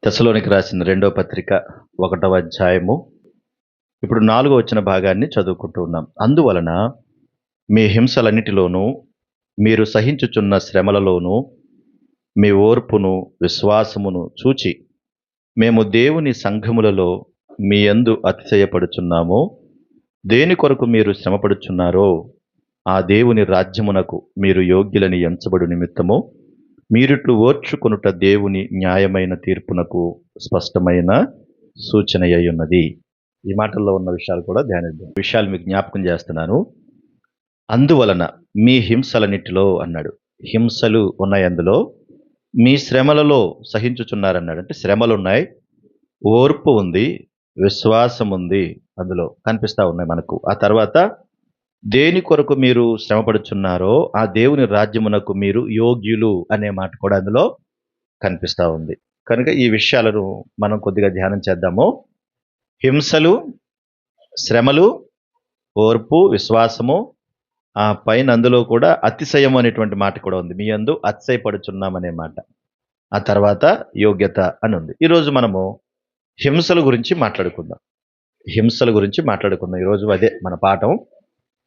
తెస్సలోనికి రాసిన రెండో పత్రిక 1వ అధ్యాయము ఇప్పుడు 4వ వచన భాగాన్ని చదువుకుంటూ ఉన్నాం. అందువలన మీ హింసలన్నిటిలోనూ మీరు సహించుచున్న శ్రమలలోనూ మీ ఓర్పును విశ్వాసమును చూచి మేము దేవుని సంఘములలో మీ యందు అతిశయపడుచున్నాము. దేని కొరకు మీరు శ్రమపడుచున్నారో ఆ దేవుని రాజ్యమునకు మీరు యోగ్యులని ఎంచబడు నిమిత్తము మీరిట్లు ఓర్చుకొనుట దేవుని న్యాయమైన తీర్పునకు స్పష్టమైన సూచన అయి ఉన్నది. ఈ మాటల్లో ఉన్న విషయాలు కూడా ధ్యానిద్దాం. విషయాలు మీకు జ్ఞాపకం చేస్తున్నాను. అందువలన మీ హింసలన్నిటిలో అన్నాడు. హింసలు ఉన్నాయి, అందులో మీ శ్రమలలో సహించుచున్నారన్నాడు. అంటే శ్రమలు ఉన్నాయి, ఓర్పు ఉంది, విశ్వాసం ఉంది, అందులో కనిపిస్తా ఉన్నాయి మనకు. ఆ తర్వాత దేని కొరకు మీరు శ్రమపడుచున్నారో ఆ దేవుని రాజ్యమునకు మీరు యోగ్యులు అనే మాట కూడా అందులో కనిపిస్తూ ఉంది. కనుక ఈ విషయాలను మనం కొద్దిగా ధ్యానం చేద్దాము. హింసలు, శ్రమలు, ఓర్పు, విశ్వాసము, ఆ పైన అందులో కూడా అతిశయం అనేటువంటి మాట కూడా ఉంది. మీ యందు అతిశయపడుచున్నామనే మాట. ఆ తర్వాత యోగ్యత అని ఉంది. ఈరోజు మనము హింసల గురించి మాట్లాడుకుందాం. ఈరోజు అదే మన పాఠం.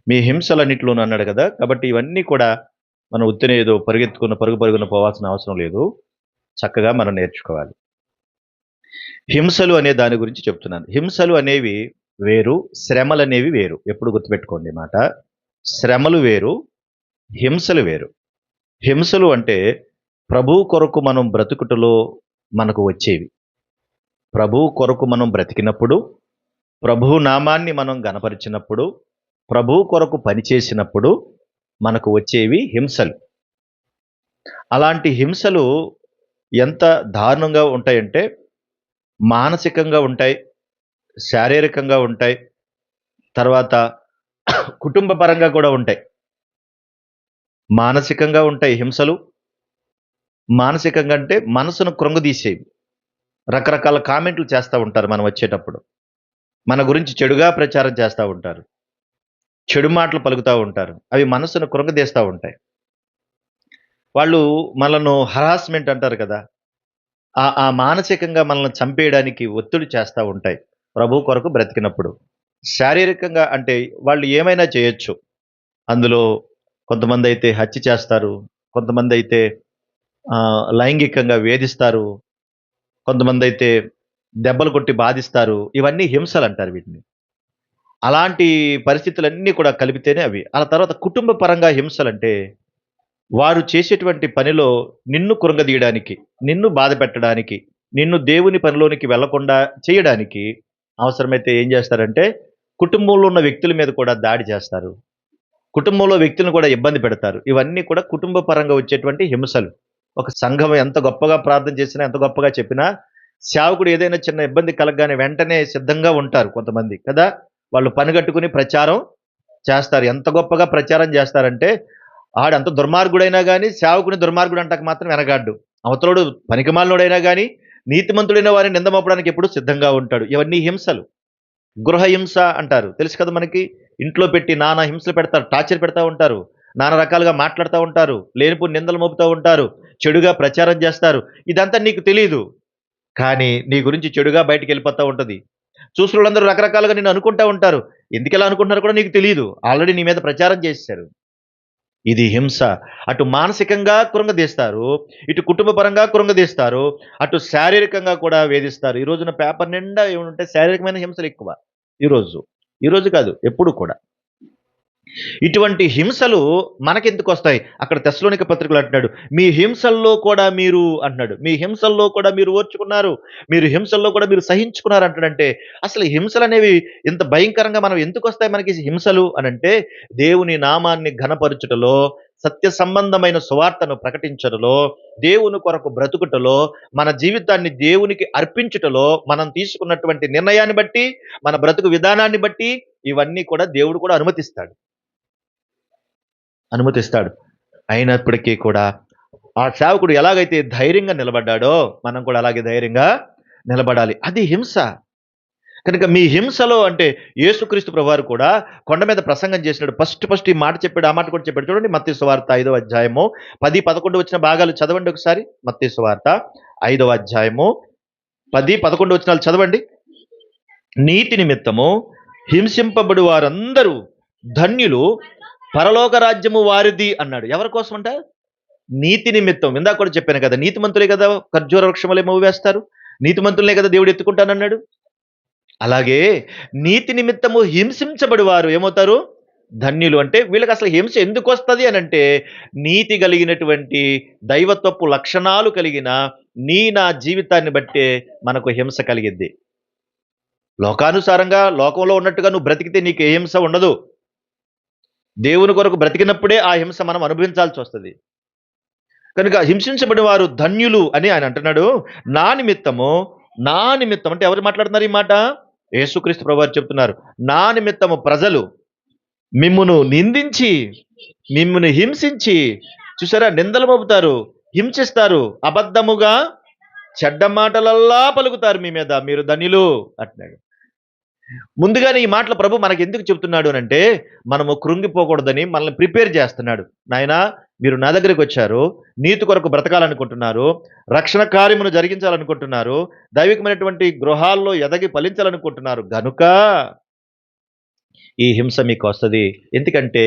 మీ హింసలన్నిటిలోనూ అన్నాడు కదా. కాబట్టి ఇవన్నీ కూడా మనం ఉత్తిన ఏదో పరుగున పోవాల్సిన అవసరం లేదు. చక్కగా మనం నేర్చుకోవాలి. హింసలు అనే దాని గురించి చెప్తున్నాను. హింసలు అనేవి వేరు, శ్రమలు అనేవి వేరు. ఎప్పుడు గుర్తుపెట్టుకోండి మాట. శ్రమలు వేరు, హింసలు వేరు. హింసలు అంటే ప్రభువు కొరకు మనం బ్రతుకుటలో మనకు వచ్చేవి. ప్రభువు కొరకు మనం బ్రతికినప్పుడు, ప్రభువు నామాన్ని మనం గణపరిచినప్పుడు, ప్రభువు కొరకు పనిచేసినప్పుడు మనకు వచ్చేవి హింసలు. అలాంటి హింసలు ఎంత దారుణంగా ఉంటాయంటే మానసికంగా ఉంటాయి, శారీరకంగా ఉంటాయి, తర్వాత కుటుంబ పరంగా కూడా ఉంటాయి. మానసికంగా ఉంటాయి హింసలు. మానసికంగా అంటే మనసును కృంగదీసేవి. రకరకాల కామెంట్లు చేస్తూ ఉంటారు మనం వచ్చేటప్పుడు. మన గురించి చెడుగా ప్రచారం చేస్తూ ఉంటారు, చెడు మాటలు పలుకుతూ ఉంటారు. అవి మనసును కృంగదీస్తూ ఉంటాయి. వాళ్ళు మనను హరాస్మెంట్ అంటారు కదా, ఆ మానసికంగా మనల్ని చంపేయడానికి ఒత్తిడి చేస్తూ ఉంటాయి ప్రభు కొరకు బ్రతికినప్పుడు. శారీరకంగా అంటే వాళ్ళు ఏమైనా చేయొచ్చు. అందులో కొంతమంది అయితే హత్య చేస్తారు, కొంతమంది అయితే లైంగికంగా వేధిస్తారు, కొంతమంది అయితే దెబ్బలు కొట్టి బాధిస్తారు. ఇవన్నీ హింసలు అంటారు వీటిని. అలాంటి పరిస్థితులన్నీ కూడా కలిపితేనే అవి. ఆ తర్వాత కుటుంబ పరంగా హింసలంటే వారు చేసేటువంటి పనిలో నిన్ను కృంగదీయడానికి, నిన్ను బాధ పెట్టడానికి, నిన్ను దేవుని పనిలోనికి వెళ్లకుండా చేయడానికి అవసరమైతే ఏం చేస్తారంటే కుటుంబంలో ఉన్న వ్యక్తుల మీద కూడా దాడి చేస్తారు, కుటుంబంలో వ్యక్తులను కూడా ఇబ్బంది పెడతారు. ఇవన్నీ కూడా కుటుంబ పరంగా వచ్చేటువంటి హింసలు. ఒక సంఘం ఎంత గొప్పగా ప్రార్థన చేసినా, ఎంత గొప్పగా చెప్పినా, సేవకుడు ఏదైనా చిన్న ఇబ్బంది కలగగానే వెంటనే సిద్ధంగా ఉంటారు కొంతమంది కదా. వాళ్ళు పనిగట్టుకుని ప్రచారం చేస్తారు. ఎంత గొప్పగా ప్రచారం చేస్తారంటే ఆడంత దుర్మార్గుడైనా కానీ సేవకుని దుర్మార్గుడు అంటాక మాత్రం వెనగాడ్డు. అవతలోడు పనికిమాలినోడైనా కానీ నీతిమంతుడైన వారిని నిందమోపడానికి ఎప్పుడు సిద్ధంగా ఉంటాడు. ఇవన్నీ హింసలు. గృహ హింస అంటారు, తెలుసు కదా మనకి. ఇంట్లో పెట్టి నానా హింసలు పెడతారు, టార్చర్ పెడతా ఉంటారు, నానా రకాలుగా మాట్లాడుతూ ఉంటారు, లేనిపోని నిందలు మోపుతూ ఉంటారు, చెడుగా ప్రచారం చేస్తారు. ఇదంతా నీకు తెలియదు, కానీ నీ గురించి చెడుగా బయటికి వెళ్ళిపోతూ ఉంటుంది. చూసిన వాళ్ళందరూ రకరకాలుగా నిన్ను అనుకుంటూ ఉంటారు. ఎందుకు ఎలా అనుకుంటున్నారో కూడా నీకు తెలియదు. ఆల్రెడీ నీ మీద ప్రచారం చేశారు. ఇది హింస. అటు మానసికంగా కృంగదీస్తారు, ఇటు కుటుంబ పరంగా కృంగదీస్తారు, అటు శారీరకంగా కూడా వేధిస్తారు. ఈ రోజున పేపర్ నిండా ఏమంటే శారీరకమైన హింసలు ఎక్కువ. ఈరోజు కాదు, ఎప్పుడు కూడా ఇటువంటి హింసలు మనకెందుకు వస్తాయి? అక్కడ తెస్సలోనిక పత్రికలో అంటున్నాడు, మీ హింసల్లో కూడా మీరు అంటున్నాడు, మీ హింసల్లో కూడా మీరు ఓర్చుకున్నారు, మీరు హింసల్లో కూడా మీరు సహించుకున్నారు అంటాడంటే అసలు హింసలు అనేవి ఇంత భయంకరంగా మనం ఎందుకు వస్తాయి మనకి హింసలు అనంటే దేవుని నామాన్ని ఘనపరచుటలో, సత్య సంబంధమైన సువార్తను ప్రకటించటలో, దేవుని కొరకు బ్రతుకుటలో, మన జీవితాన్ని దేవునికి అర్పించుటలో మనం తీసుకున్నటువంటి నిర్ణయాన్ని బట్టి, మన బ్రతుకు విధానాన్ని బట్టి ఇవన్నీ కూడా దేవుడు కూడా అనుమతిస్తాడు. అయినప్పటికీ కూడా ఆ సేవకుడు ఎలాగైతే ధైర్యంగా నిలబడ్డాడో మనం కూడా అలాగే ధైర్యంగా నిలబడాలి. అది హింస. కనుక మీ హింసలో అంటే యేసుక్రీస్తు ప్రభువారు కూడా కొండ మీద ప్రసంగం చేసినాడు. ఫస్ట్ ఈ మాట చెప్పాడు, ఆ మాట కూడా చెప్పాడు. చూడండి, మత్తయి సువార్త 5వ అధ్యాయము 10, 11 వచ్చిన భాగాలు చదవండి ఒకసారి. మత్తయి సువార్త 5వ అధ్యాయము 10, 11 వచనాలు చదవండి. నీతి నిమిత్తము హింసింపబడు వారందరూ ధన్యులు, పరలోక రాజ్యము వారిది అన్నాడు. ఎవరి కోసం అంట? నీతి నిమిత్తం. ఇందాక కూడా చెప్పాను కదా, నీతిమంతులే కదా ఖర్జూర వృక్షములే వేస్తారు, నీతిమంతులనే కదా దేవుడు ఎత్తుకుంటానన్నాడు. అలాగే నీతి నిమిత్తము హింసించబడి వారు ఏమవుతారు? ధన్యులు. అంటే వీళ్ళకి అసలు హింస ఎందుకు వస్తుంది అని అంటే, నీతి కలిగినటువంటి దైవత్వపు లక్షణాలు కలిగిన నా జీవితాన్ని బట్టే మనకు హింస కలిగిద్ది. లోకానుసారంగా లోకంలో ఉన్నట్టుగా నువ్వు బ్రతికితే నీకు ఏ హింస ఉండదు. దేవుని కొరకు బ్రతికినప్పుడే ఆ హింస మనం అనుభవించాల్సి వస్తుంది. కనుక హింసించబడిన వారు ధన్యులు అని ఆయన అంటున్నాడు. నా నిమిత్తము అంటే ఎవరు మాట్లాడుతున్నారు ఈ మాట? యేసుక్రీస్తు ప్రభువారు చెప్తున్నారు. నా నిమిత్తము ప్రజలు మిమ్మును నిందించి, మిమ్మును హింసించి, చూసారా, నిందలు మోపుతారు, హింసిస్తారు, అబద్ధముగా చెడ్డ మాటలల్లా పలుకుతారు మీ మీద, మీరు ధన్యులు అంటున్నాడు. ముందుగానే ఈ మాటలు ప్రభు మనకి ఎందుకు చెప్తున్నాడు అంటే, మనము కృంగిపోకూడదని మనల్ని ప్రిపేర్ చేస్తున్నాడు. నాయనా, మీరు నా దగ్గరికి వచ్చారు, నీతి కొరకు బ్రతకాలనుకుంటున్నారు, రక్షణ కార్యమును జరిగించాలనుకుంటున్నారు, దైవికమైనటువంటి గృహాల్లో ఎదగి ఫలించాలనుకుంటున్నారు గనుక ఈ హింస మీకు వస్తుంది. ఎందుకంటే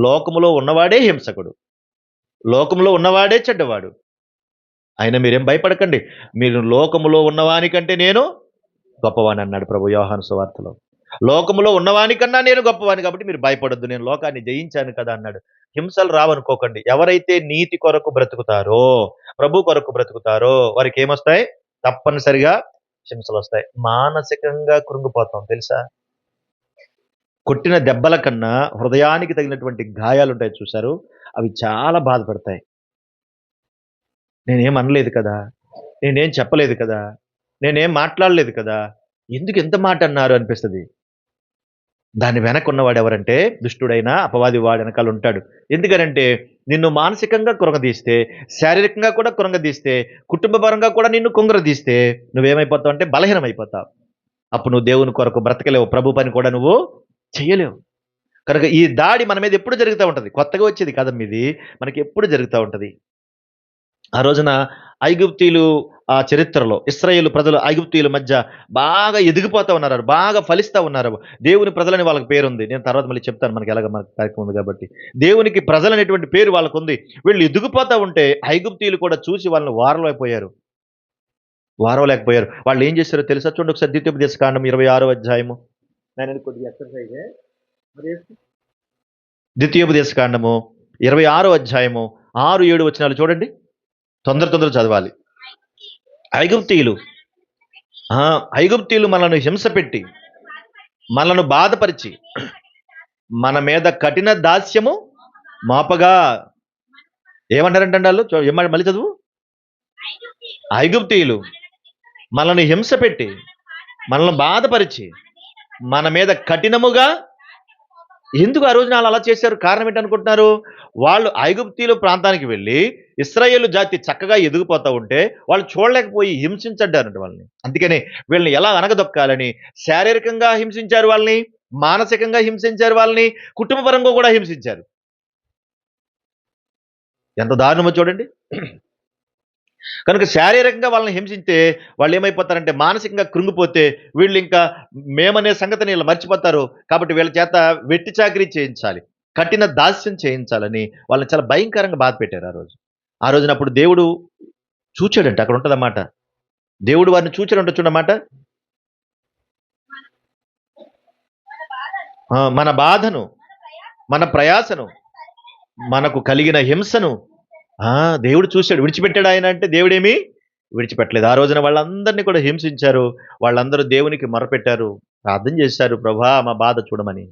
లోకములో ఉన్నవాడే హింసకుడు, లోకములో ఉన్నవాడే చెడ్డవాడు. ఆయన మీరేం భయపడకండి, మీరు లోకములో ఉన్నవానికంటే నేను గొప్పవాని అన్నాడు ప్రభు యోహాను సువార్తలో. లోకములో ఉన్నవానికన్నా నేను గొప్పవాని, కాబట్టి మీరు భయపడొద్దు, నేను లోకాన్ని జయించాను కదా అన్నాడు. హింసలు రావనుకోకండి. ఎవరైతే నీతి కొరకు బ్రతుకుతారో, ప్రభు కొరకు బ్రతుకుతారో వారికి ఏమొస్తాయి? తప్పనిసరిగా హింసలు వస్తాయి. మానసికంగా కృంగిపోతాం తెలుసా? కొట్టిన దెబ్బల కన్నా హృదయానికి తగినటువంటి గాయాలు ఉంటాయి చూశారు, అవి చాలా బాధపడతాయి. నేనేం అనలేదు కదా, నేనేం చెప్పలేదు కదా, నేనేం మాట్లాడలేదు కదా, ఎందుకు ఎంత మాట అన్నారు అనిపిస్తుంది. దాని వెనక ఉన్నవాడు ఎవరంటే దుష్టుడైన అపవాది వాడు వెనకాల ఉంటాడు. ఎందుకనంటే నిన్ను మానసికంగా కృంగదీస్తే, శారీరకంగా కూడా కృంగదీస్తే, కుటుంబపరంగా కూడా నిన్ను కృంగదీస్తే నువ్వేమైపోతావు అంటే బలహీనమైపోతావు. అప్పుడు నువ్వు దేవుని కొరకు బ్రతకలేవు, ప్రభు పని కూడా నువ్వు చేయలేవు. కనుక ఈ దాడి మన మీద ఎప్పుడు జరుగుతూ ఉంటుంది. కొత్తగా వచ్చేది కదమ్మ ఇది, మనకి ఎప్పుడు జరుగుతూ ఉంటుంది. ఆ రోజున ఐగుప్తీయులు ఆ చరిత్రలో ఇశ్రాయేలు ప్రజలు ఐగుప్తీయుల మధ్య బాగా ఎదిగిపోతూ ఉన్నారు, బాగా ఫలిస్తూ ఉన్నారు. దేవుని ప్రజలని వాళ్ళకి పేరుంది. నేను తర్వాత మళ్ళీ చెప్తాను, మనకి ఎలాగ మనకు కార్యక్రమం ఉంది కాబట్టి. దేవునికి ప్రజలు అనేటువంటి పేరు వాళ్ళకు ఉంది. వీళ్ళు ఎదిగిపోతూ ఉంటే ఐగుప్తీయులు కూడా చూసి వాళ్ళని వారలేకపోయారు. వాళ్ళు ఏం చేశారో తెలుసా? చూడండి ఒకసారి ద్వితీయోపదేశకాండం 26వ అధ్యాయము. నేను కొద్దిగా ఎక్సర్సైజే. ద్వితీయోపదేశకాండము 26వ అధ్యాయము 6-7 వచనాలు చూడండి. తొందర చదవాలి. ఐగుప్తీయులు మనల్ని హింస పెట్టి, మనల్ని బాధపరిచి, మన మీద కఠిన దాస్యము మాపగా ఏమంటారంటే వాళ్ళు, మళ్ళీ చదువు. ఐగుప్తీయులు మనల్ని హింస పెట్టి, మనల్ని బాధపరిచి, మన మీద కఠినముగా. ఎందుకు ఆ రోజున అలా చేశారు? కారణం ఏంటనుకుంటున్నారు? వాళ్ళు ఐగుప్తీయుల ప్రాంతానికి వెళ్ళి ఇశ్రాయేలు జాతి చక్కగా ఎదిగిపోతూ ఉంటే వాళ్ళు చూడలేకపోయి హింసించడ్డారంట వాళ్ళని. అందుకని వీళ్ళని ఎలా అనగదొక్కాలని శారీరకంగా హింసించారు వాళ్ళని, మానసికంగా హింసించారు వాళ్ళని, కుటుంబపరంగా కూడా హింసించారు. ఎంత దారుణమో చూడండి. కనుక శారీరకంగా వాళ్ళని హింసిస్తే వాళ్ళు ఏమైపోతారంటే మానసికంగా కృంగిపోతే వీళ్ళు ఇంకా మేమనే సంగతిని వీళ్ళు మర్చిపోతారు. కాబట్టి వీళ్ళ చేత వెట్టి చాకరీ చేయించాలి, కఠిన దాస్యం చేయించాలని వాళ్ళని చాలా భయంకరంగా బాధ పెట్టారు ఆ రోజునప్పుడు దేవుడు చూచాడంట. అక్కడ ఉంటుందన్నమాట, దేవుడు వారిని చూచాడంట. చూడమాట, మన బాధను, మన ప్రయాసను, మనకు కలిగిన హింసను దేవుడు చూశాడు. విడిచిపెట్టాడు ఆయన అంటే దేవుడేమీ విడిచిపెట్టలేదు. ఆ రోజున వాళ్ళందరినీ కూడా హింసించారు. వాళ్ళందరూ దేవునికి మొరపెట్టారు, ప్రార్థన చేశారు, ప్రభా మా బాధ చూడమని.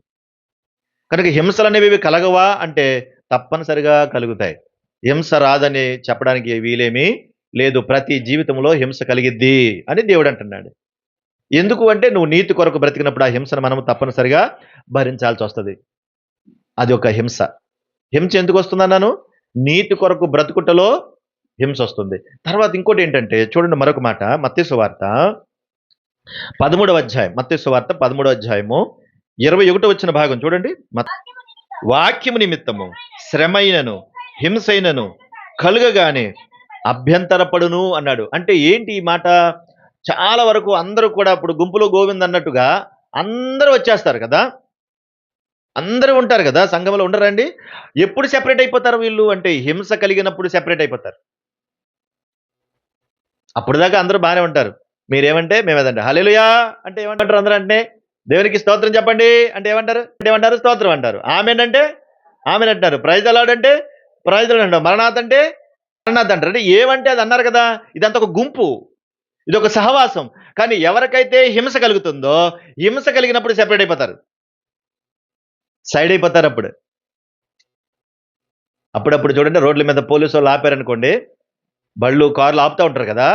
కనుక హింసలు అనేవి కలగవా అంటే తప్పనిసరిగా కలుగుతాయి. హింస రాదని చెప్పడానికి వీలేమీ లేదు. ప్రతి జీవితంలో హింస కలిగిద్ది అని దేవుడు అంటున్నాడు. ఎందుకు అంటే నువ్వు నీతి కొరకు బ్రతికినప్పుడు ఆ హింసను మనము తప్పనిసరిగా భరించాల్సి వస్తుంది. అది ఒక హింస. హింస ఎందుకు వస్తుందన్నాను? నీతి కొరకు బ్రతుకుటలో హింస వస్తుంది. తర్వాత ఇంకోటి ఏంటంటే చూడండి, మరొక మాట, మత్తయి సువార్త 13వ అధ్యాయం, మత్తయి సువార్త 13వ అధ్యాయము 21 వచ్చిన భాగం చూడండి. వాక్యము నిమిత్తము శ్రమైనను హింసైనను కలుగగానే అభ్యంతరపడును అన్నాడు. అంటే ఏంటి ఈ మాట? చాలా వరకు అందరూ కూడా ఇప్పుడు గుంపులో గోవింద్ అన్నట్టుగా అందరూ వచ్చేస్తారు కదా, అందరూ ఉంటారు కదా, సంఘంలో ఉండరండి. ఎప్పుడు సెపరేట్ అయిపోతారు వీళ్ళు అంటే హింస కలిగినప్పుడు సెపరేట్ అయిపోతారు. అప్పుడు దాకా అందరూ బాగానే ఉంటారు. మీరేమంటే మేమేదంటే హల్లెలూయా అంటే ఏమంటారు అందరూ, అంటే దేవునికి స్తోత్రం చెప్పండి అంటే ఏమంటారు స్తోత్రం అంటారు. ఆమేన్ అంటే ఆమేన్ అంటారు. ప్రైజ్ ద లార్డ్ అంటే ప్రైజ్ ద లార్డ్ అంటారు. మరణాత్ అంటే మరణాత్ అంటారు. అంటే ఏమంటే అది అన్నారు కదా, ఇదంతా ఒక గుంపు, ఇది ఒక సహవాసం. కానీ ఎవరికైతే హింస కలుగుతుందో, హింస కలిగినప్పుడు సెపరేట్ అయిపోతారు, సైడ్ అయిపోతారు. అప్పుడప్పుడు చూడండి, రోడ్ల మీద పోలీసు వాళ్ళు ఆపారనుకోండి, బళ్ళు కార్లు ఆపుతా ఉంటారు కదా,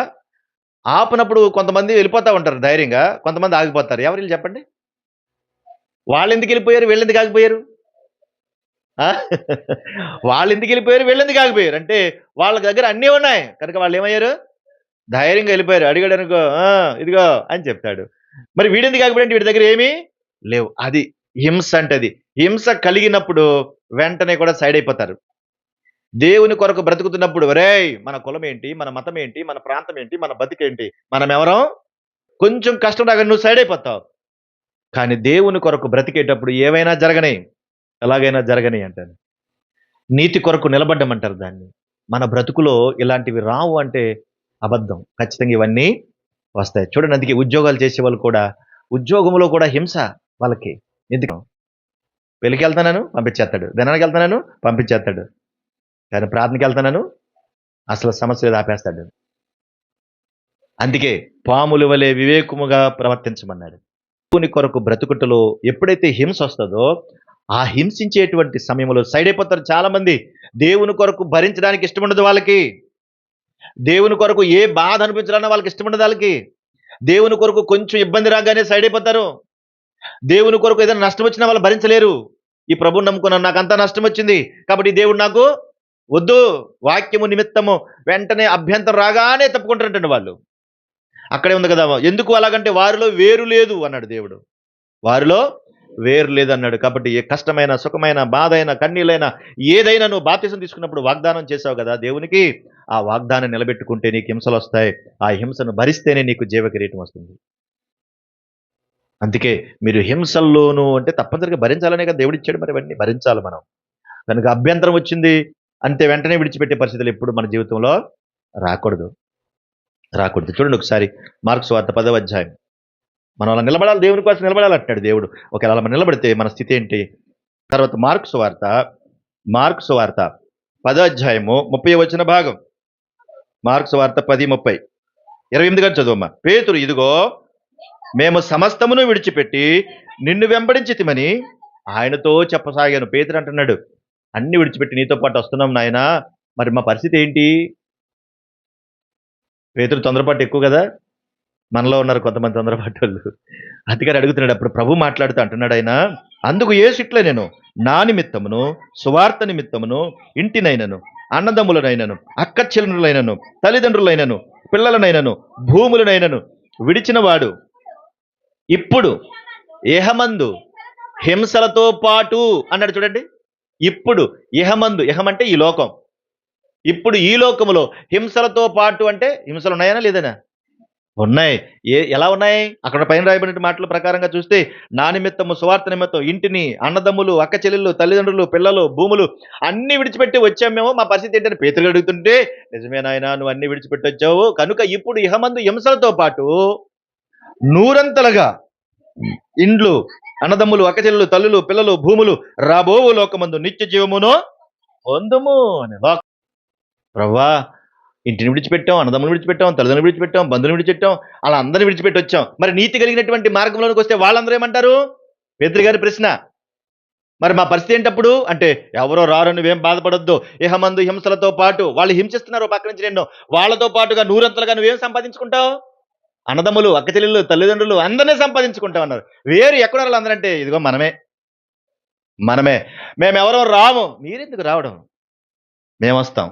ఆపినప్పుడు కొంతమంది వెళ్ళిపోతా ఉంటారు ధైర్యంగా, కొంతమంది ఆగిపోతారు. ఎవరు వీళ్ళు చెప్పండి? వాళ్ళు ఎందుకు వెళ్ళిపోయారు, వీళ్ళు ఎందుకు ఆగిపోయారు? ఆ? వాళ్ళు ఎందుకు వెళ్ళిపోయారు, వీళ్ళు ఎందుకు ఆగిపోయారు అంటే వాళ్ళ దగ్గర అన్నీ ఉన్నాయి కనుక వాళ్ళు ఏమయ్యారు, ధైర్యంగా వెళ్ళిపోయారు. అడిగాడు అనుకో, ఇదిగో అని చెప్తాడు. మరి వీడెందుకు ఆగిపోయాడు, వీడి దగ్గర ఏమీ లేవు. అది హింస అంటే. అది హింస కలిగినప్పుడు వెంటనే కూడా సైడ్ అయిపోతారు. దేవుని కొరకు బ్రతుకుతున్నప్పుడు ఒరేయ్ మన కులం ఏంటి, మన మతం ఏంటి, మన ప్రాంతం ఏంటి, మన బతికేంటి, మనం ఎవరం, కొంచెం కష్టం రాగానే నువ్వు సైడ్ అయిపోతావు. కానీ దేవుని కొరకు బ్రతికేటప్పుడు ఏవైనా జరగని, ఎలాగైనా జరగని అంటాను. నీతి కొరకు నిలబడ్డమంటారు దాన్ని. మన బ్రతుకులో ఇలాంటివి రావు అంటే అబద్ధం. ఖచ్చితంగా ఇవన్నీ వస్తాయి. చూడండి, అందుకే ఉద్యోగాలు చేసే వాళ్ళు కూడా, ఉద్యోగంలో కూడా హింస వాళ్ళకి. ఎందుకు? పెళ్ళికి వెళ్తున్నాను పంపించేస్తాడు, దినానికి వెళ్తున్నాను పంపించేస్తాడు, కానీ ప్రార్థనకి వెళ్తున్నాను అసలు సమస్యలు ఆపేస్తాడు. అందుకే పాముల వలె వివేకముగా ప్రవర్తించమన్నాడు. దేవుని కొరకు బ్రతుకుటలో ఎప్పుడైతే హింస వస్తుందో, ఆ హింసించేటువంటి సమయంలో సైడ్ అయిపోతారు చాలా మంది. దేవుని కొరకు భరించడానికి ఇష్టం ఉండదు వాళ్ళకి. దేవుని కొరకు ఏ బాధ అనిపించాలన్నా వాళ్ళకి ఇష్టం ఉండదు వాళ్ళకి. దేవుని కొరకు కొంచెం ఇబ్బంది రాగానే సైడ్ అయిపోతారు. దేవుని కొరకు ఏదైనా నష్టం వచ్చినా వాళ్ళు భరించలేరు. ఈ ప్రభువుని నమ్ముకున్నాను, నాకు అంతా నష్టం వచ్చింది కాబట్టి దేవుడు నాకు వద్దు, వాక్యము నిమిత్తము వెంటనే అభ్యంతరం రాగానే తప్పుకుంటారంటండి వాళ్ళు. అక్కడే ఉంది కదా, ఎందుకు అలాగంటే వారిలో వేరు లేదు అన్నాడు దేవుడు. వారిలో వేరు లేదన్నాడు. కాబట్టి ఏ కష్టమైన, సుఖమైన, బాధ అయినా, కన్నీళ్ళైనా, ఏదైనా నువ్వు బాప్తిసం తీసుకున్నప్పుడు వాగ్దానం చేసావు కదా దేవునికి, ఆ వాగ్దానం నిలబెట్టుకుంటే నీకు హింసలు వస్తాయి. ఆ హింసను భరిస్తేనే నీకు జీవ కిరీటం వస్తుంది. అందుకే మీరు హింసల్లోనూ అంటే తప్పనిసరిగా భరించాలనే కదా దేవుడిచ్చాడు. మరి ఇవన్నీ భరించాలి మనం. కనుక అభ్యంతరం వచ్చింది అంతే వెంటనే విడిచిపెట్టే పరిస్థితులు ఎప్పుడు మన జీవితంలో రాకూడదు. చూడండి ఒకసారి మార్కు సువార్త 10వ అధ్యాయం. మనం అలా నిలబడాలి, దేవుని కోసం నిలబడాలి అంటాడు దేవుడు. ఒకవేళ అలా నిలబడితే మన స్థితి ఏంటి? తర్వాత మార్కు సువార్త 10వ అధ్యాయము 30వ భాగం. మార్కు సువార్త 10:30. 28 గారు చదువమ్మా. పేతురు, ఇదిగో మేము సమస్తమును విడిచిపెట్టి నిన్ను వెంబడించితిమని ఆయనతో చెప్పసాగాను. పేతురు అంటున్నాడు, అన్ని విడిచిపెట్టి నీతో పాటు వస్తున్నాం నాయనా, మరి మా పరిస్థితి ఏంటి? పేతురు తొందరపాటు ఎక్కువ కదా, మనలో ఉన్నారు కొంతమంది తొందరపాటు వాళ్ళు. అందుకని అడుగుతున్నాడు. అప్పుడు ప్రభు మాట్లాడుతూ అంటున్నాడు ఆయన, అందుకు యేసు ఇట్లా, నేను నా నిమిత్తమును, సువార్త నిమిత్తమును, ఇంటినైనను, అన్నదమ్ములనైనను, అక్కచెల్లెనులైనను, తల్లిదండ్రులైనను, పిల్లలనైనను, భూములనైనను విడిచిన వాడు ఇప్పుడు ఇహమందు హింసలతో పాటు అన్నాడు. చూడండి, ఇప్పుడు ఇహమందు, ఇహమంటే ఈ లోకం, ఇప్పుడు ఈ లోకములో హింసలతో పాటు అంటే హింసలు ఉన్నాయనా లేదనా? ఉన్నాయి. ఎలా ఉన్నాయి? అక్కడ పైన రాయబడిన మాటల ప్రకారంగా చూస్తే, నా నిమిత్తము, సువార్త నిమిత్తం ఇంటిని, అన్నదమ్ములు, అక్క చెల్లెళ్ళు, తల్లిదండ్రులు, పిల్లలు, భూములు అన్ని విడిచిపెట్టి వచ్చాం మేము, మా పరిస్థితి ఏంటని పేతురు అడుగుతుంటే, నిజమే నాయనా, నువ్వు అన్ని విడిచిపెట్టి వచ్చావు కనుక ఇప్పుడు ఇహమందు హింసలతో పాటు నూరంతలుగా ఇండ్లు, అన్నదమ్ములు, అక్కచెల్లెలు, తల్లులు, పిల్లలు, భూములు రాబో లోకమందు నిత్య జీవమును పొందుము అని. ప్రవ్వా, ఇంటిని విడిచిపెట్టాం, అన్నదమ్ములు విడిచిపెట్టాం, తల్లిదండ్రులు విడిచిపెట్టాం, బంధువులు విడిచిపెట్టాం, అలా అందరిని విడిచిపెట్టి వచ్చాం. మరి నీతి కలిగినటువంటి మార్గంలోనికి వస్తే వాళ్ళందరూ ఏమంటారు? పేతురు గారి ప్రశ్న. మరి మా పరిస్థితి ఏంటప్పుడు అంటే, ఎవరో రారు, నువ్వేం బాధపడొద్దు, ఇహమందు హింసలతో పాటు వాళ్ళు హింసిస్తున్నారు పక్క నుంచి నిన్ను, వాళ్ళతో పాటుగా నూరంతలుగా నువ్వేం సంపాదించుకుంటావు? అన్నదమ్ములు, అక్క చెల్లెళ్ళు, తల్లిదండ్రులు అందరినీ సంపాదించుకుంటాం అన్నారు. వేరు ఎక్కడున్నారు అందరంటే, ఇదిగో మనమే మేమెవరో రాము. మీరెందుకు రావడం? మేము వస్తాం.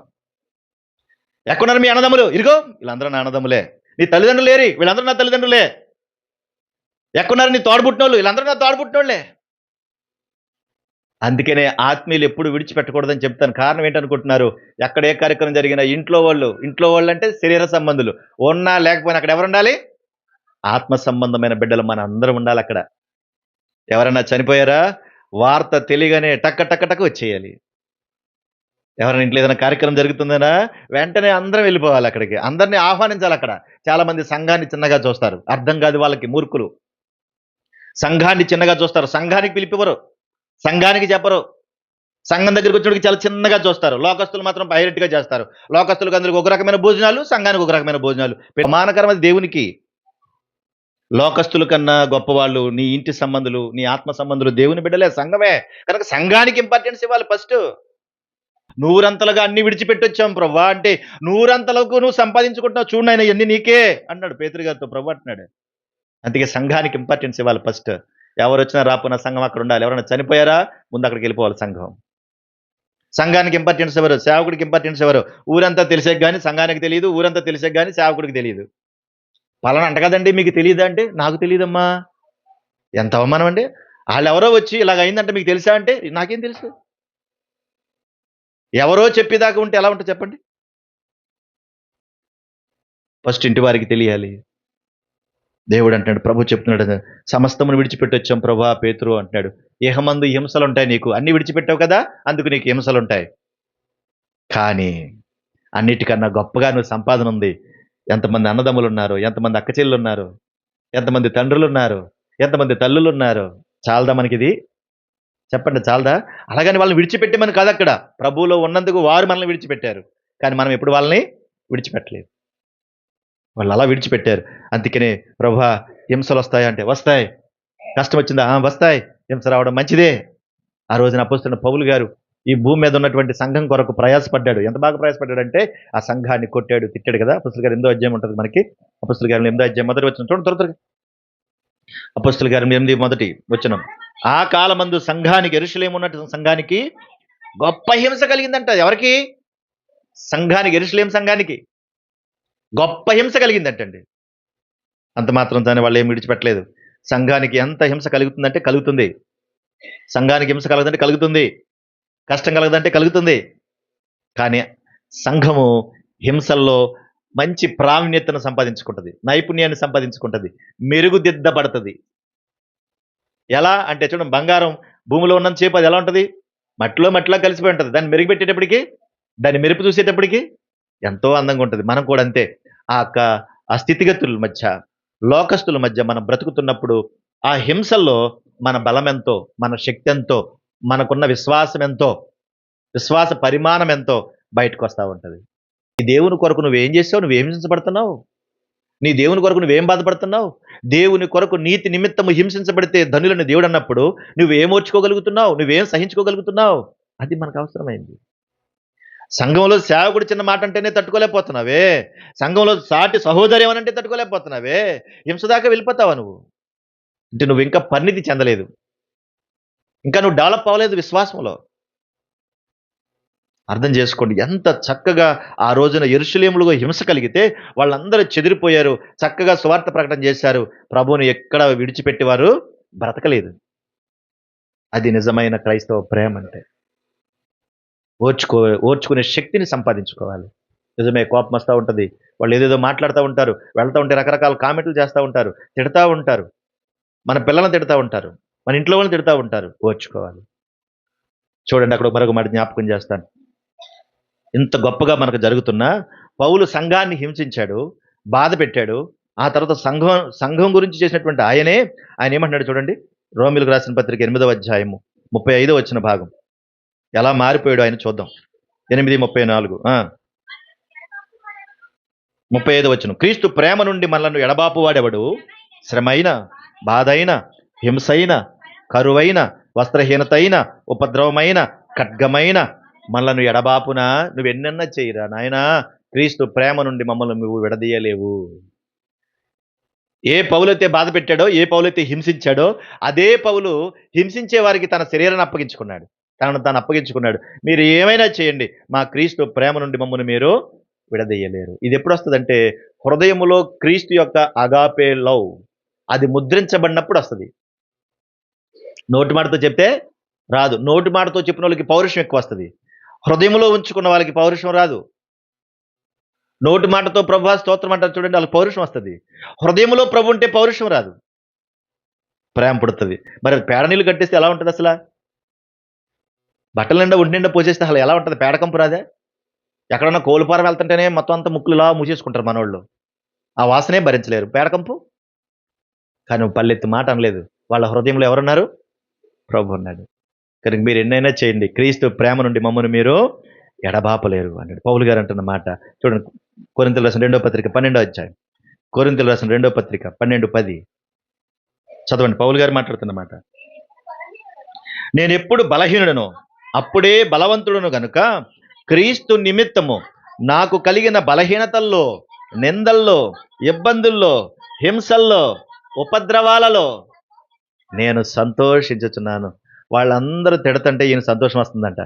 ఎక్కడున్నారు మీ అన్నదమ్ములు? ఇదిగో వీళ్ళందరూ నా అన్నదమ్ములే. నీ తల్లిదండ్రులు లేరి, వీళ్ళందరూ నా తల్లిదండ్రులే. ఎక్కడున్నారు నీ తోడబుట్టినోళ్ళు? వీళ్ళందరూ నా తోడబుట్టినోళ్లే. అందుకనే ఆత్మీయులు ఎప్పుడు విడిచిపెట్టకూడదని చెప్తాను. కారణం ఏంటనుకుంటున్నారు? ఎక్కడ ఏ కార్యక్రమం జరిగినా ఇంట్లో వాళ్ళు అంటే శరీర సంబంధులు ఉన్నా లేకపోయినా అక్కడ ఎవరు ఉండాలి? ఆత్మ సంబంధమైన బిడ్డలు మన అందరం ఉండాలి అక్కడ. ఎవరైనా చనిపోయారా? వార్త తెలియగానే టక్క టక్క టక్క వచ్చేయాలి. ఎవరైనా ఇంట్లో ఏదైనా కార్యక్రమం జరుగుతుందనా వెంటనే అందరం వెళ్ళిపోవాలి అక్కడికి. అందరిని ఆహ్వానించాలి అక్కడ. చాలా మంది సంఘాన్ని చిన్నగా చూస్తారు. అర్థం కాదు వాళ్ళకి, మూర్ఖులు. సంఘాన్ని చిన్నగా చూస్తారు. సంఘానికి పిలిపివ్వరు. సంఘానికి చెప్పరు. సంఘం దగ్గరికి వచ్చినడికి చాలా చిన్నగా చూస్తారు. లోకస్తులు మాత్రం డైరెక్ట్ గా చేస్తారు. లోకస్తులకు అందరికి ఒక రకమైన భోజనాలు, సంఘానికి ఒక రకమైన భోజనాలు. ప్రమాణకరం అది దేవునికి. లోకస్తుల కన్నా గొప్పవాళ్ళు నీ ఇంటి సంబంధులు, నీ ఆత్మ సంబంధులు దేవుని బిడ్డలే, సంఘమే. కనుక సంఘానికి ఇంపార్టెన్స్ ఇవ్వాలి ఫస్ట్. నూరంతలుగా అన్ని విడిచిపెట్టొచ్చాం ప్రభా అంటే, నూరంతలకు నువ్వు సంపాదించుకుంటున్నావు చూడు నాయన ఇవన్నీ నీకే అన్నాడు పేతురు గారితో. ప్రభు అంటున్నాడు. అందుకే సంఘానికి ఇంపార్టెన్స్ ఇవ్వాలి ఫస్ట్. ఎవరు వచ్చినా రాపోయినా సంఘం అక్కడ ఉండాలి. ఎవరైనా చనిపోయారా ముందు అక్కడికి వెళ్ళిపోవాలి సంఘం. సంఘానికి ఇంపార్టెన్స్ ఎవరు? సేవకుడికి ఇంపార్టెన్స్ ఎవరు? ఊరంతా తెలిసే కానీ సంఘానికి తెలియదు, ఊరంతా తెలిసే కానీ సేవకుడికి తెలియదు. పలానా అంట కదండి మీకు తెలియదా అంటే, నాకు తెలియదమ్మా. ఎంత అవమానం అండి. వాళ్ళు ఎవరో వచ్చి ఇలాగ అయిందంటే మీకు తెలుసా అంటే, నాకేం తెలుసు. ఎవరో చెప్పేదాకా ఉంటే ఎలా ఉంటుంది చెప్పండి. ఫస్ట్ ఇంటి వారికి తెలియాలి. దేవుడు అంటున్నాడు, ప్రభు చెప్తున్నాడు, సమస్తమును విడిచిపెట్టొచ్చాం ప్రభా పేతురు అంటున్నాడు. ఇహమందు హింసలు ఉంటాయి నీకు, అన్ని విడిచిపెట్టావు కదా అందుకు నీకు హింసలు ఉంటాయి. కానీ అన్నిటికన్నా గొప్పగా నువ్వు సంపాదన ఉంది. ఎంతమంది అన్నదమ్ములు ఉన్నారు, ఎంతమంది అక్క చెల్లెలు ఉన్నారు, ఎంతమంది తండ్రులు ఉన్నారు, ఎంతమంది తల్లులు ఉన్నారు. చాలదా మనకిది? చెప్పండి, చాలదా? అలాగని వాళ్ళని విడిచిపెట్టమని కాదు అక్కడ. ప్రభువులో ఉన్నందుకు వారు మనల్ని విడిచిపెట్టారు. కానీ మనం ఎప్పుడు వాళ్ళని విడిచిపెట్టలేదు. వాళ్ళు అలా విడిచిపెట్టారు. అందుకనే ప్రభా హింసలు వస్తాయా అంటే, వస్తాయి. కష్టం వచ్చిందా? వస్తాయి. హింస రావడం మంచిదే. ఆ రోజున అపోస్తలుడైన పౌలు గారు ఈ భూమి మీద ఉన్నటువంటి సంఘం కొరకు ప్రయాసపడ్డాడు. ఎంత బాగా ప్రయాసపడ్డాడంటే ఆ సంఘాన్ని కొట్టాడు, తిట్టాడు కదా. అపోస్తలుల గారు 8వ అధ్యాయం ఉంటుంది మనకి. అపోస్తలుల గారు 8వ అధ్యాయం మొదటి వచనం చూడండి త్వరగా. అపోస్తలుల గారు 8 మొదటి వచనం. ఆ కాలమందు సంఘానికి, యెరూషలేము ఉన్నటువంటి సంఘానికి గొప్ప హింస కలిగిందంట. ఎవరికి? సంఘానికి, యెరూషలేము సంఘానికి గొప్ప హింస కలిగిందంటండి. అంత మాత్రం దాన్ని వాళ్ళు ఏం విడిచిపెట్టలేదు. సంఘానికి ఎంత హింస కలుగుతుందంటే కలుగుతుంది. సంఘానికి హింస కలగదంటే కలుగుతుంది. కష్టం కలగదంటే కలుగుతుంది. కానీ సంఘము హింసల్లో మంచి ప్రావీణ్యతను సంపాదించుకుంటుంది, నైపుణ్యాన్ని సంపాదించుకుంటుంది, మెరుగుదిద్దబడుతుంది. ఎలా అంటే చూడండి, బంగారం భూమిలో ఉన్నంత సేపు అది ఎలా ఉంటుంది? మట్టిలో కలిసిపోయి ఉంటుంది. దాన్ని మెరుగుపెట్టేటప్పటికి, దాన్ని మెరుపు చూసేటప్పటికి ఎంతో అందంగా ఉంటుంది. మనం కూడా అంతే. ఆ స్థితిగతుల మధ్య, లోకస్తుల మధ్య మనం బ్రతుకుతున్నప్పుడు ఆ హింసల్లో మన బలం ఎంతో, మన శక్తి ఎంతో, మనకున్న విశ్వాసం ఎంతో, విశ్వాస పరిమాణం ఎంతో బయటకు వస్తూ ఉంటుంది. ఈ దేవుని కొరకు నువ్వేం చేసావు? నువ్వేం హింసించబడుతున్నావు? నీ దేవుని కొరకు నువ్వేం బాధపడుతున్నావు? దేవుని కొరకు నీతి నిమిత్తము హింసించబడితే ధనులని దేవుడు అన్నప్పుడు నువ్వేం ఓర్చుకోగలుగుతున్నావు? నువ్వేం సహించుకోగలుగుతున్నావు? అది మనకు అవసరమైంది. సంఘంలో సేవకుడు చిన్న మాట అంటేనే తట్టుకోలేకపోతున్నావే. సంఘంలో సాటి సహోదర్యం అంటే తట్టుకోలేకపోతున్నావే. హింస దాకా వెళ్ళిపోతావా నువ్వు? అంటే నువ్వు ఇంకా పరిణితి చెందలేదు, ఇంకా నువ్వు డెవలప్ అవ్వలేదు విశ్వాసంలో. అర్థం చేసుకోండి, ఎంత చక్కగా ఆ రోజున యెరూషలేములో హింస కలిగితే వాళ్ళందరూ చెదిరిపోయారు. చక్కగా సువార్త ప్రకటన చేశారు. ప్రభువుని ఎక్కడ విడిచిపెట్టేవారు బ్రతకలేదు. అది నిజమైన క్రైస్తవ ప్రేమ అంటే. ఓర్చుకునే శక్తిని సంపాదించుకోవాలి. నిజమే, కోపం వస్తూ ఉంటుంది. వాళ్ళు ఏదేదో మాట్లాడుతూ ఉంటారు, వెళ్తూ ఉంటే రకరకాల కామెంట్లు చేస్తూ ఉంటారు, తిడతా ఉంటారు, మన పిల్లలను తిడతా ఉంటారు, మన ఇంట్లో వాళ్ళని తిడతా ఉంటారు. ఓర్చుకోవాలి. చూడండి, అక్కడ మరొక మాట జ్ఞాపకం చేస్తాను. ఇంత గొప్పగా మనకు జరుగుతున్నా పౌలు సంఘాన్ని హింసించాడు, బాధ పెట్టాడు. ఆ తర్వాత సంఘం గురించి చేసినటువంటి ఆయన ఏమంటున్నాడు చూడండి. రోమిలకు రాసిన పత్రిక 8వ అధ్యాయము 35వ వచ్చిన భాగం. ఎలా మారిపోయాడు ఆయన చూద్దాం. 8:34 35వ వచనం. క్రీస్తు ప్రేమ నుండి మనలను ఎడబాపు వాడెవడు? శ్రమైన, బాధైన, హింసైన, కరువైన, వస్త్రహీనతైన, ఉపద్రవమైన, ఖడ్గమైన మనలను ఎడబాపునా? నువ్వెన్నన్నా చేయరా నాయనా, క్రీస్తు ప్రేమ నుండి మమ్మల్ని నువ్వు విడదీయలేవు. ఏ పౌలైతే బాధ పెట్టాడో, ఏ పౌలైతే హింసించాడో, అదే పౌలు హింసించే వారికి తన శరీరాన్ని అప్పగించుకున్నాడు, తనను తాను అప్పగించుకున్నాడు. మీరు ఏమైనా చేయండి, మా క్రీస్తు ప్రేమ నుండి మమ్మల్ని మీరు విడదీయలేరు. ఇది ఎప్పుడు వస్తుందంటే, హృదయములో క్రీస్తు యొక్క అగాపే లవ్ అది ముద్రించబడినప్పుడు వస్తుంది. నోటి మాటతో చెప్తే రాదు. నోటి మాటతో చెప్పిన వాళ్ళకి పౌరుషం ఎక్కువ వస్తుంది. హృదయంలో ఉంచుకున్న వాళ్ళకి పౌరుషం రాదు. నోటి మాటతో ప్రభువా స్తోత్రం అంటారు చూడండి, వాళ్ళకి పౌరుషం వస్తుంది. హృదయంలో ప్రభు ఉంటే పౌరుషం రాదు, ప్రేమ పుడుతుంది. మరి పేడ నీళ్ళు కట్టేస్తే ఎలా ఉంటుంది అసలు? బట్టల నిండా ఒంటి నిండా పోసేస్తే అసలు ఎలా ఉంటుంది? పేడకంపు రాదే? ఎక్కడన్నా కోలుపారం వెళ్తుంటేనే మొత్తం అంతా ముక్కులు ఇలా మూసేసుకుంటారు మనోళ్ళు, ఆ వాసనే భరించలేరు. పేడకంపు కానీ పల్లెత్తి మాట అనలేదు. వాళ్ళ హృదయంలో ఎవరున్నారు? ప్రభు ఉన్నాడు. కనుక మీరు ఎన్నైనా చేయండి, క్రీస్తు ప్రేమ నుండి మమ్మల్ని మీరు ఎడబాపలేరు అన్నాడు పౌలు గారు అంటున్న మాట. చూడండి, కొరింథీయులకు రాసిన 2వ పత్రిక 12వ అధ్యాయం. కొరింథీయులకు రాసిన 2వ పత్రిక 12:10 చదవండి. పౌలు గారు మాట్లాడుతున్న మాట. నేను ఎప్పుడు బలహీనుడను అప్పుడే బలవంతుడును గనుక క్రీస్తు నిమిత్తము నాకు కలిగిన బలహీనతల్లో, నిందల్లో, ఇబ్బందుల్లో, హింసల్లో, ఉపద్రవాలలో నేను సంతోషించుచున్నాను. వాళ్ళందరూ తిడతంటే ఈయన సంతోషం వస్తుందంట.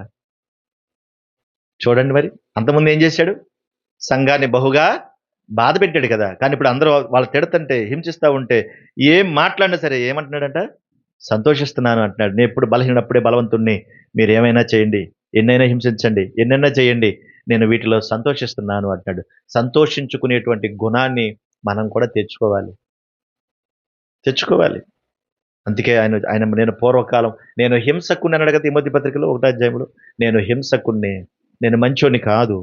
చూడండి, మరి అంతకుముందు ఏం చేశాడు? సంఘాన్ని బహుగా బాధ పెట్టాడు కదా. కానీ ఇప్పుడు అందరూ వాళ్ళు తిడతంటే, హింసిస్తూ ఉంటే ఏం మాట్లాడినా సరే ఏమంటున్నాడంట? సంతోషిస్తున్నాను అంటున్నాడు. నేను ఎప్పుడు బలహీనప్పుడే బలవంతుణ్ణి, మీరు ఏమైనా చేయండి, ఎన్నైనా హింసించండి, ఎన్నైనా చేయండి, నేను వీటిలో సంతోషిస్తున్నాను అంటున్నాడు. సంతోషించుకునేటువంటి గుణాన్ని మనం కూడా తెచ్చుకోవాలి. అందుకే ఆయన ఆయన నేను పూర్వకాలం నేను హింసకుని అన్నాడు కదా తిమోతి పత్రికలో 1వ అధ్యాయంలో. నేను హింసకుణ్ణి, నేను మంచోని కాదు,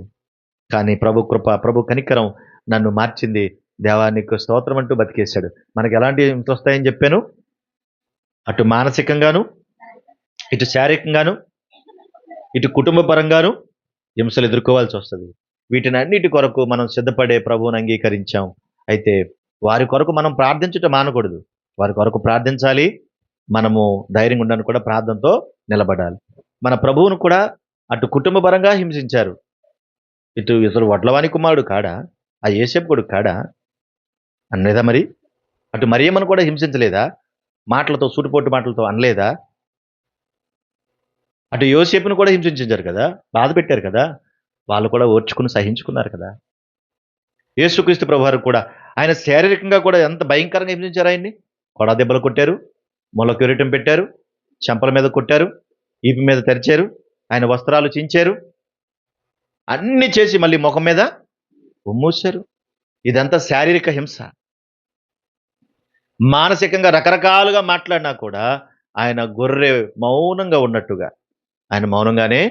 కానీ ప్రభు కృప, ప్రభు కనికరం నన్ను మార్చింది. దేవా నీకు స్తోత్రం అంటూ బతికేశాడు. మనకి ఎలాంటి హింసలు వస్తాయని చెప్పాను? అటు మానసికంగాను, ఇటు శారీరకంగాను, ఇటు కుటుంబ పరంగాను హింసలు ఎదుర్కోవాల్సి వస్తుంది. వీటిని అన్నిటి కొరకు మనం సిద్ధపడే ప్రభువుని అంగీకరించాం. అయితే వారి కొరకు మనం ప్రార్థించటం మానకూడదు. వారి కొరకు ప్రార్థించాలి. మనము ధైర్యంగా ఉండడానికి కూడా ప్రార్థనతో నిలబడాలి. మన ప్రభువును కూడా అటు కుటుంబ పరంగా హింసించారు. ఇతడు వడ్లవాని కుమారుడు కాడా? ఆ యేసేపు కొడుకు కాడా అనలేదా? మరి అటు మరియమ్మను కూడా హింసించలేదా? మాటలతో, సూటిపోటు మాటలతో అనలేదా? అటు యోసేపును కూడా హింసించారు కదా, బాధ పెట్టారు కదా. వాళ్ళు కూడా ఓర్చుకుని సహించుకున్నారు కదా. యేసుక్రీస్తు ప్రభువారు కూడా ఆయన శారీరకంగా కూడా ఎంత భయంకరంగా హింసించారు ఆయన్ని. కొడా దెబ్బలు కొట్టారు, మొల కిరీటం పెట్టారు, చెంపల మీద కొట్టారు, ఈపి మీద తెరిచారు, ఆయన వస్త్రాలు చించారు, అన్ని చేసి మళ్ళీ ముఖం మీద ఉమ్మూశారు. ఇదంతా శారీరక హింస. మానసికంగా రకరకాలుగా మాట్లాడినా కూడా ఆయన గొర్రె మౌనంగా ఉన్నట్టుగా ఆయన మౌనంగానే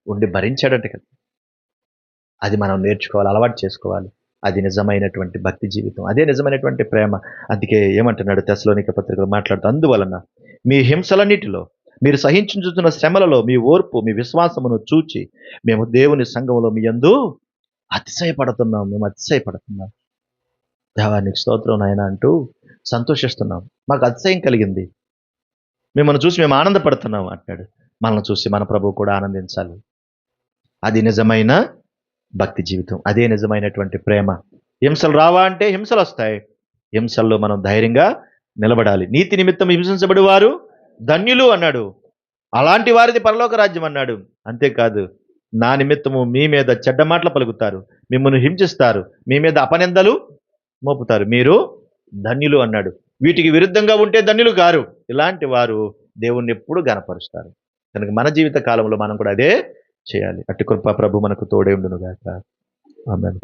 ఉండి భరించాడంట కదా. అది మనం నేర్చుకోవాలి, అలవాటు చేసుకోవాలి. అది నిజమైనటువంటి భక్తి జీవితం, అదే నిజమైనటువంటి ప్రేమ. అందుకే ఏమంటున్నాడు తెస్సలోనిక పత్రికలో మాట్లాడుతూ, అందువలన మీ హింసలన్నిటిలో, మీరు సహించుచున్న శ్రమలలో మీ ఓర్పు, మీ విశ్వాసమును చూచి మేము దేవుని సంఘములో మీ యందు అతిశయపడుతున్నాం. మేము అతిశయపడుతున్నాం. దేవానికి స్తోత్రం నాయన అంటూ సంతోషిస్తున్నాం. మాకు అతిశయం కలిగింది, మిమ్మల్ని చూసి మేము ఆనందపడుతున్నాం అంటున్నాడు. మనల్ని చూసి మన ప్రభువు కూడా ఆనందించాలి. అది నిజమైన భక్తి జీవితం, అదే నిజమైనటువంటి ప్రేమ. హింసలు రావా అంటే హింసలు వస్తాయి. హింసల్లో మనం ధైర్యంగా నిలబడాలి. నీతి నిమిత్తం హింసించబడి వారు ధన్యులు అన్నాడు. అలాంటి వారిది పరలోక రాజ్యం అన్నాడు. అంతేకాదు, నా నిమిత్తము మీ మీద చెడ్డ మాటలు పలుకుతారు, మిమ్మల్ని హింసిస్తారు, మీ మీద అపనిందలు మోపుతారు, మీరు ధన్యులు అన్నాడు. వీటికి విరుద్ధంగా ఉంటే ధన్యులు కారు. ఇలాంటి వారు దేవుణ్ణి ఎప్పుడు గనపరుస్తారు. కనుక మన జీవిత కాలంలో మనం కూడా అదే చేయాలి. అట్టి కృప ప్రభు మనకు తోడే ఉండును గాక. ఆమేన్.